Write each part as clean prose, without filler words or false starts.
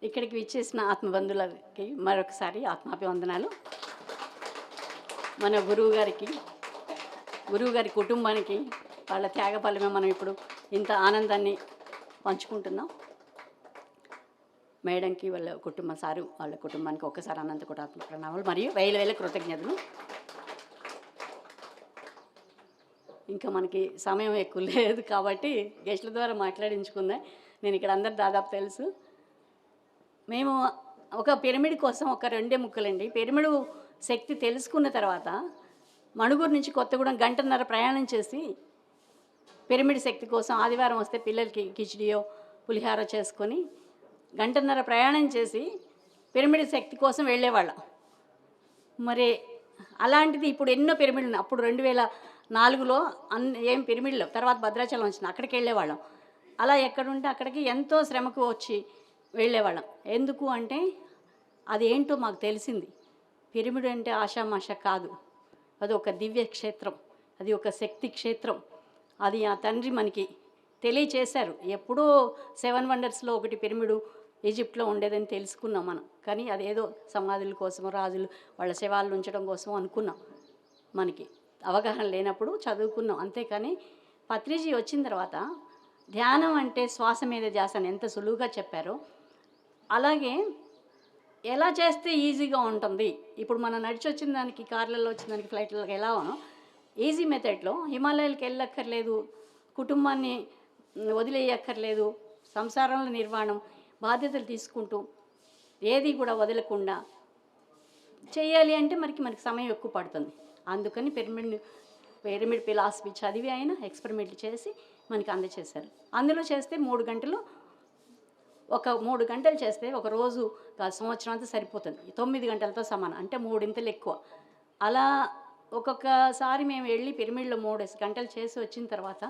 ఇక్కడికి విచ్చేసిన ఆత్మబంధువులకి మరొకసారి ఆత్మాభివందనాలు. మన గురువుగారి కుటుంబానికి వాళ్ళ త్యాగ ఫలమే మనం ఇప్పుడు ఇంత ఆనందాన్ని పంచుకుంటున్నాం. మేడంకి వాళ్ళ వాళ్ళ కుటుంబానికి ఒక్కసారి అనంత కోటాత్మక ప్రణామాలు మరియు వేల కృతజ్ఞతలు. ఇంకా మనకి సమయం ఎక్కువ లేదు కాబట్టి గెస్ట్ల ద్వారా మాట్లాడించుకుందాం. నేను ఇక్కడ అందరు దాదాపు తెలుసు. మేము ఒక పిరమిడ్ కోసం ఒక 2 ముక్కలండి. పిరమిడ్ శక్తి తెలుసుకున్న తర్వాత మణుగూరు నుంచి కొత్తగూడెం 1.5 గంటల ప్రయాణం చేసి పిరమిడ్ శక్తి కోసం ఆదివారం వస్తే పిల్లలకి కిచిడియో పులిహార చేసుకొని 1.5 గంటల ప్రయాణం చేసి పిరమిడ్ శక్తి కోసం వెళ్ళేవాళ్ళం. మరి అలాంటిది ఇప్పుడు ఎన్నో పిరమిడ్లు ఉన్నాయి. అప్పుడు 2004లో ఏం పిరమిడ్లు, తర్వాత భద్రాచలం వచ్చింది, అక్కడికి వెళ్ళేవాళ్ళం. అలా ఎక్కడుంటే అక్కడికి ఎంతో శ్రమకు వచ్చి వెళ్ళేవాళ్ళం. ఎందుకు అంటే అది ఏంటో మాకు తెలిసింది. పిరమిడ్ అంటే ఆషామాష కాదు, అది ఒక దివ్య క్షేత్రం, అది ఒక శక్తి క్షేత్రం. అది ఆ తండ్రి మనకి తెలియచేశారు. ఎప్పుడో 7 వండర్స్లో ఒకటి పిరమిడు ఈజిప్ట్లో ఉండేదని తెలుసుకున్నాం మనం. కానీ అదేదో సమాధుల కోసమో రాజులు వాళ్ళ శవాలను ఉంచడం కోసమో అనుకున్నాం. మనకి అవగాహన లేనప్పుడు చదువుకున్నాం అంతేకాని పత్రిజీ వచ్చిన తర్వాత ధ్యానం అంటే శ్వాస మీద ధ్యాస అని ఎంత సులువుగా చెప్పారో, అలాగే ఎలా చేస్తే ఈజీగా ఉంటుంది. ఇప్పుడు మనం నడిచి వచ్చిన దానికి, కార్లలో వచ్చిన దానికి, ఫ్లైట్లలో ఎలా ఈజీ మెథడ్లో హిమాలయాలకు వెళ్ళక్కర్లేదు, కుటుంబాన్ని వదిలేయక్కర్లేదు, సంసారంలో నిర్వాణం, బాధ్యతలు తీసుకుంటూ ఏది కూడా వదలకుండా చేయాలి అంటే మనకి సమయం ఎక్కువ పడుతుంది. అందుకని పిరమిడ్ ఫిలాసఫీ చదివి ఆయన ఎక్స్పెరిమెంట్లు చేసి మనకి అందచేశారు. అందులో చేస్తే 3 గంటలు, ఒక 3 గంటలు చేస్తే ఒక రోజు సంవత్సరం అంతా సరిపోతుంది. 9 గంటలతో సమానం, అంటే 3 ఎక్కువ. అలా ఒక్కొక్కసారి మేము వెళ్ళి పిరమిడ్లో 3 గంటలు చేసి వచ్చిన తర్వాత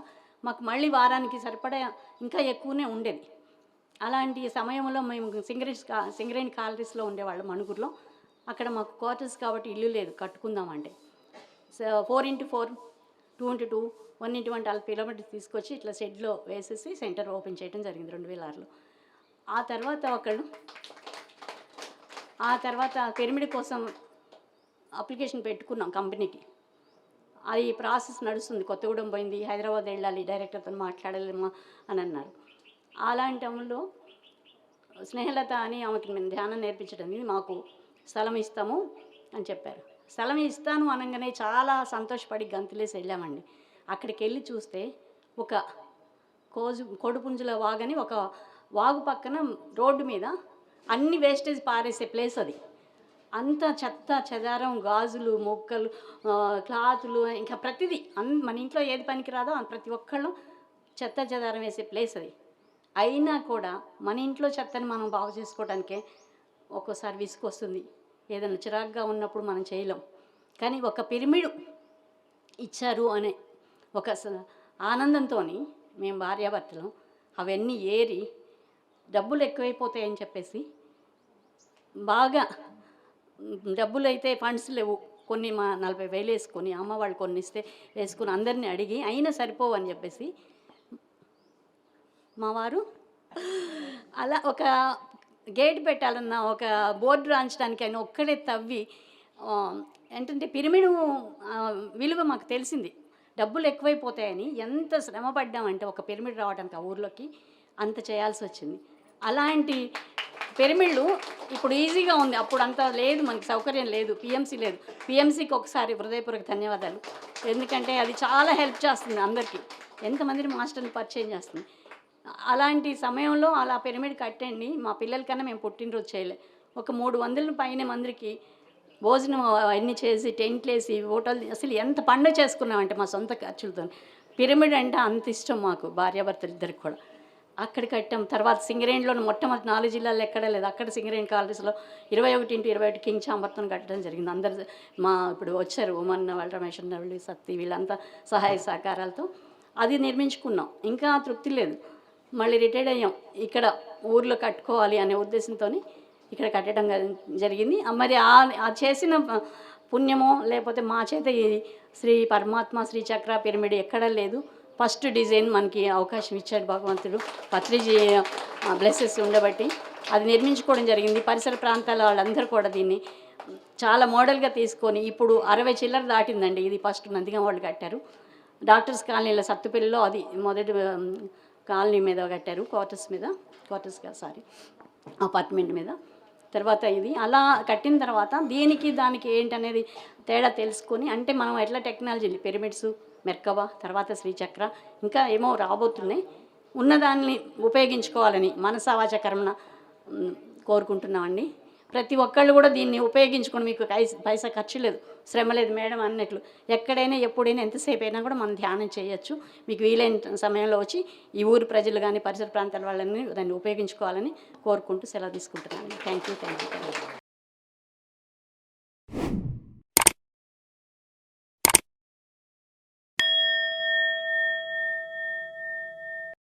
మాకు మళ్ళీ వారానికి సరిపడా ఇంకా ఎక్కువనే ఉండేది. అలాంటి సమయంలో మేము సింగరేణి కాలరీస్లో ఉండేవాళ్ళం మణుగూరులో. అక్కడ మాకు క్వార్టర్స్ కాబట్టి ఇల్లు లేదు కట్టుకుందామంటే. 4x4, 2x2, 1x1 12 కిలోమీటర్స్ తీసుకొచ్చి ఇట్లా షెడ్లో వేసేసి సెంటర్ ఓపెన్ చేయడం జరిగింది 2006లో. ఆ తర్వాత పిరమిడ్ కోసం అప్లికేషన్ పెట్టుకున్నాం కంపెనీకి. అది ప్రాసెస్ నడుస్తుంది. కొత్తగూడెం పోయింది, హైదరాబాద్ వెళ్ళాలి, డైరెక్టర్తో మాట్లాడాలేమో అని అన్నారు. అలాంటి టైంలో స్నేహలత అని ఆమెకి మేము ధ్యానం నేర్పించడానికి మాకు స్థలం ఇస్తాము అని చెప్పారు. స్థలం ఇస్తాను అనగానే చాలా సంతోషపడి గంతులేసి వెళ్ళామండి. అక్కడికి వెళ్ళి చూస్తే ఒక కోడిపుంజుల వాగని ఒక వాగు పక్కన రోడ్డు మీద అన్ని వేస్టేజ్ పారేసే ప్లేస్ అది. అంత చెత్త చెదారం, గాజులు, మొక్కలు, క్లాతులు, ఇంకా ప్రతిదీ మన ఇంట్లో ఏది పనికి రాదో ప్రతి ఒక్కళ్ళు చెత్త చెదారం వేసే ప్లేస్ అది. అయినా కూడా మన ఇంట్లో చెత్తని మనం బాగు చేసుకోవడానికే ఒక్కోసారి విసుకొస్తుంది. ఏదైనా చిరాగ్గా ఉన్నప్పుడు మనం చేయలేం. కానీ ఒక పిరమిడ్ ఇచ్చారు అనే ఒక ఆనందంతో మేము భార్యాభర్తలు అవన్నీ ఏరి డబ్బులు ఎక్కువైపోతాయని చెప్పేసి, బాగా డబ్బులు అయితే ఫండ్స్ లేవు, కొన్ని మా 40,000 వేసుకొని, అమ్మ వాళ్ళు కొన్ని ఇస్తే వేసుకుని అందరినీ అడిగి అయినా సరిపోవు అని చెప్పేసి మా వారు అలా ఒక గేట్ పెట్టాలన్నా, ఒక బోర్డు రాయించడానికి ఆయన ఒక్కడే తవ్వి, ఏంటంటే పిరమిడ్ విలువ మాకు తెలిసింది. డబ్బులు ఎక్కువైపోతాయని ఎంత శ్రమ పడ్డామంటే ఒక పిరమిడ్ రావడానికి ఆ ఊర్లోకి అంత చేయాల్సి వచ్చింది. అలాంటి పిరమిడ్లు ఇప్పుడు ఈజీగా ఉంది. అప్పుడు అంత లేదు, మనకి సౌకర్యం లేదు, పిఎంసీ లేదు. పిఎంసీకి ఒకసారి హృదయపూర్వక ధన్యవాదాలు. ఎందుకంటే అది చాలా హెల్ప్ చేస్తుంది అందరికీ, ఎంతమందిని మాస్టర్ని పరిచయం చేస్తుంది. అలాంటి సమయంలో అలా పిరమిడ్ కట్టండి. మా పిల్లలకన్నా మేము పుట్టినరోజు చేయలే. ఒక 300 పైన మందికి భోజనం అన్నీ చేసి, టెంట్లు వేసి, హోటల్, అసలు ఎంత పండుగ చేసుకున్నామంటే మా సొంత ఖర్చులతో. పిరమిడ్ అంటే అంత ఇష్టం మాకు, భార్యాభర్తలు ఇద్దరికి కూడా. అక్కడ కట్టాం. తర్వాత సింగరేణిలో మొట్టమొదటి 4 జిల్లాల్లో ఎక్కడా లేదు. అక్కడ సింగరేణి కాలనీస్లో 21x21 కింగ్ చాంబర్తో కట్టడం జరిగింది. అందరు ఇప్పుడు వచ్చారు ఉమన్ వాళ్ళ, రమేష్ నవలి, సత్తి, వీళ్ళంతా సహాయ సహకారాలతో అది నిర్మించుకున్నాం. ఇంకా తృప్తి లేదు, మళ్ళీ రిటైర్డ్ అయ్యాం. ఇక్కడ ఊర్లో కట్టుకోవాలి అనే ఉద్దేశంతో ఇక్కడ కట్టడం జరిగింది. మరి ఆ చేసిన పుణ్యమో లేకపోతే మా చేత ఈ శ్రీ పరమాత్మ శ్రీచక్ర పిరమిడ్ ఎక్కడా లేదు. ఫస్ట్ డిజైన్ మనకి అవకాశం ఇచ్చాడు భగవంతుడు. పత్రిజీ బ్లెస్సెస్ ఉండబట్టి అది నిర్మించుకోవడం జరిగింది. పరిసర ప్రాంతాల వాళ్ళందరూ కూడా దీన్ని చాలా మోడల్గా తీసుకొని ఇప్పుడు 60 చిల్లర దాటిందండి. ఇది ఫస్ట్ నందిగం వాళ్ళు కట్టారు. డాక్టర్స్ కాలనీలో సత్తుపల్లిలో అది మొదటి కాలనీ మీద కట్టారు, అపార్ట్మెంట్ మీద. తర్వాత ఇది అలా కట్టిన తర్వాత దానికి ఏంటనేది తేడా తెలుసుకొని, అంటే మనం ఎట్లా టెక్నాలజీ పిరమిడ్స్, మెర్కబా, తర్వాత శ్రీచక్ర, ఇంకా ఏమో రాబోతున్నాయి, ఉన్నదాన్ని ఉపయోగించుకోవాలని మనసా వాచ కర్మణ కోరుకుంటున్నామండి. ప్రతి ఒక్కళ్ళు కూడా దీన్ని ఉపయోగించుకొని, మీకు పైసా ఖర్చు లేదు, శ్రమ లేదు మేడం అన్నట్లు, ఎక్కడైనా ఎప్పుడైనా ఎంతసేపు అయినా కూడా మనం ధ్యానం చేయొచ్చు. మీకు వీలైన సమయంలో వచ్చి ఈ ఊరు ప్రజలు కానీ పరిసర ప్రాంతాల వాళ్ళని దాన్ని ఉపయోగించుకోవాలని కోరుకుంటూ సెలవు తీసుకుంటున్నాను. Thank you.